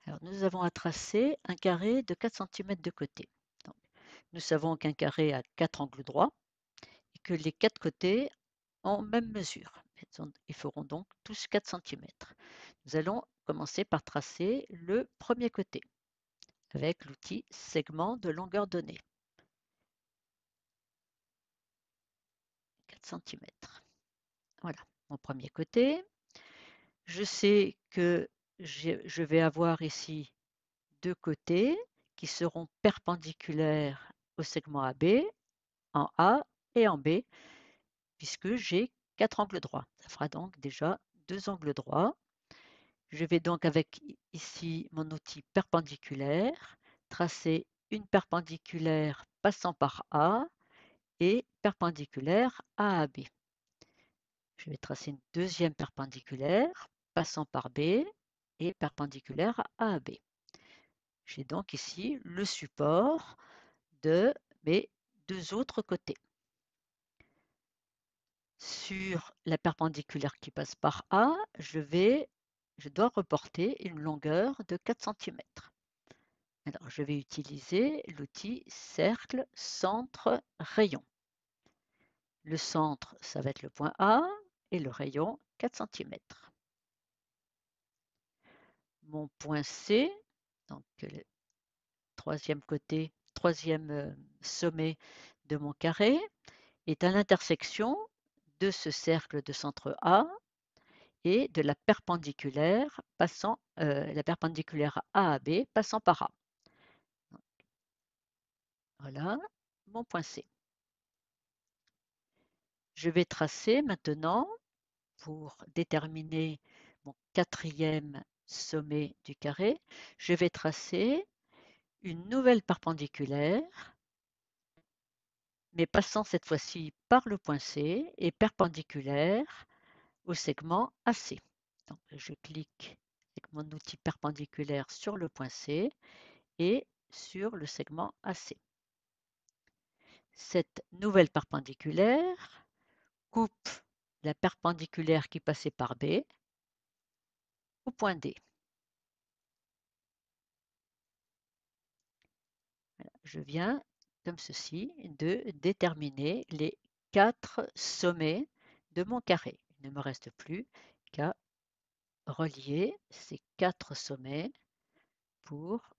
Alors, nous avons à tracer un carré de 4 cm de côté. Donc, nous savons qu'un carré a 4 angles droits et que les 4 côtés ont même mesure. Ils feront donc tous 4 cm. Nous allons commencer par tracer le premier côté avec l'outil segment de longueur donnée. 4 cm. Voilà, mon premier côté. Je sais que je vais avoir ici deux côtés qui seront perpendiculaires au segment AB, en A et en B, puisque j'ai 4 angles droits. Ça fera donc déjà 2 angles droits. Je vais donc avec ici mon outil perpendiculaire tracer une perpendiculaire passant par A et perpendiculaire A à B. Je vais tracer une deuxième perpendiculaire passant par B et perpendiculaire à A à B. J'ai donc ici le support de mes deux autres côtés. Sur la perpendiculaire qui passe par A, je dois reporter une longueur de 4 cm. Alors, je vais utiliser l'outil cercle, centre, rayon. Le centre, ça va être le point A et le rayon, 4 cm. Mon point C, donc le troisième côté, troisième sommet de mon carré, est à l'intersection de ce cercle de centre A et de la perpendiculaire A à B passant par A. Voilà mon point C. Je vais tracer maintenant, pour déterminer mon quatrième sommet du carré, je vais tracer une nouvelle perpendiculaire, mais passant cette fois-ci par le point C et perpendiculaire au segment AC. Donc, je clique avec mon outil perpendiculaire sur le point C et sur le segment AC. Cette nouvelle perpendiculaire coupe la perpendiculaire qui passait par B au point D. Voilà, je viens, comme ceci, de déterminer les 4 sommets de mon carré. Il ne me reste plus qu'à relier ces 4 sommets pour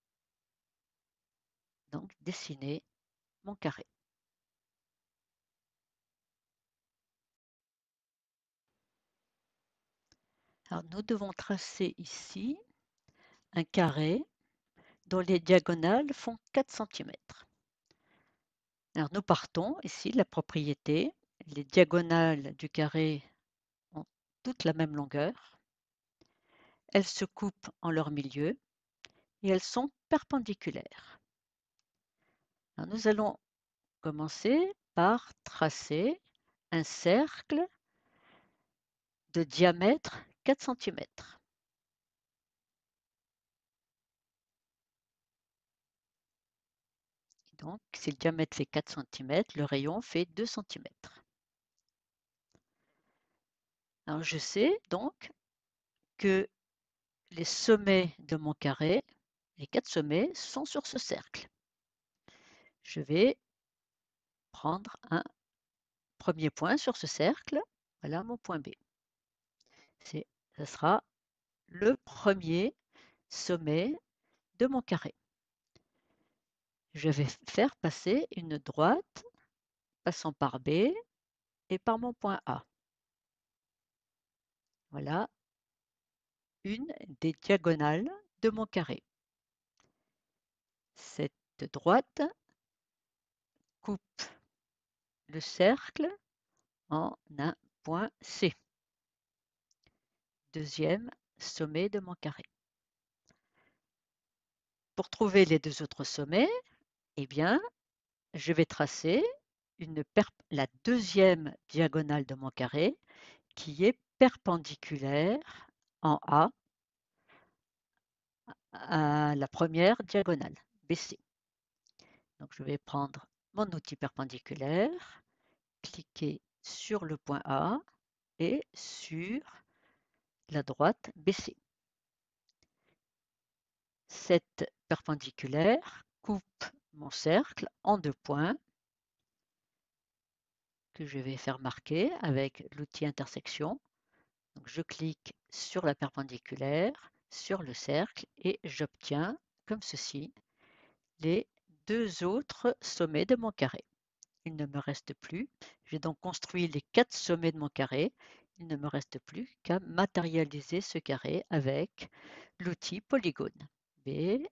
donc dessiner mon carré. Alors, nous devons tracer ici un carré dont les diagonales font 4 cm. Alors, nous partons ici de la propriété. Les diagonales du carré ont toutes la même longueur. Elles se coupent en leur milieu et elles sont perpendiculaires. Alors, nous allons commencer par tracer un cercle de diamètre 4 cm. Donc, si le diamètre fait 4 cm, le rayon fait 2 cm. Alors, je sais donc que les sommets de mon carré, les 4 sommets, sont sur ce cercle. Je vais prendre un premier point sur ce cercle. Voilà mon point B. Ce sera le premier sommet de mon carré. Je vais faire passer une droite passant par B et par mon point A. Voilà une des diagonales de mon carré. Cette droite coupe le cercle en un point C. Deuxième sommet de mon carré. Pour trouver les deux autres sommets, eh bien, je vais tracer la deuxième diagonale de mon carré qui est perpendiculaire en A à la première diagonale, BC. Donc, je vais prendre mon outil perpendiculaire, cliquer sur le point A et sur la droite BC. Cette perpendiculaire coupe mon cercle en 2 points que je vais faire marquer avec l'outil intersection. Donc je clique sur la perpendiculaire, sur le cercle et j'obtiens, comme ceci, les 2 autres sommets de mon carré. Il ne me reste plus, j'ai donc construit les 4 sommets de mon carré, il ne me reste plus qu'à matérialiser ce carré avec l'outil polygone. B,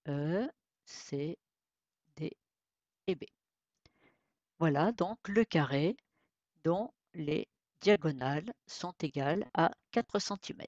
E, C, D et B. Voilà donc le carré dont les diagonales sont égales à 4 cm.